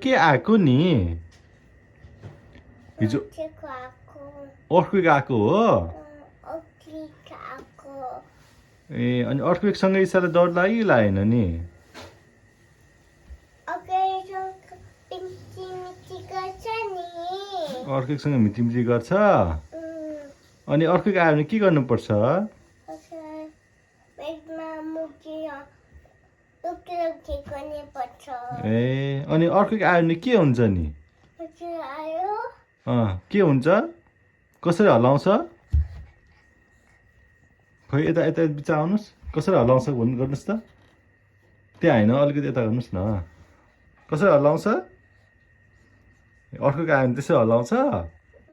के आएको नि हिजो अर्थक्वेक आएको हो ए अनि अर्थक्वेकसँगै साह्रै डर लागेन नि अर्थक्वेकसँग मिटिमिटी गर्छ अनि अर्थक्वेक आयो भने के गर्नुपर्छ ए अनि अर्थक्वेक आयो भने के हुन्छ नि के हुन्छ कसरी हल्लाउँछ खै यता यता बिचा आउनुहोस् कसरी हल्लाउँछ भन्नु गर्नुहोस् त त्यहाँ होइन अलिकति यता गर्नुहोस् न कसरी हल्लाउँछ अर्थक्वेक आयो भने त्यसै हल्लाउँछ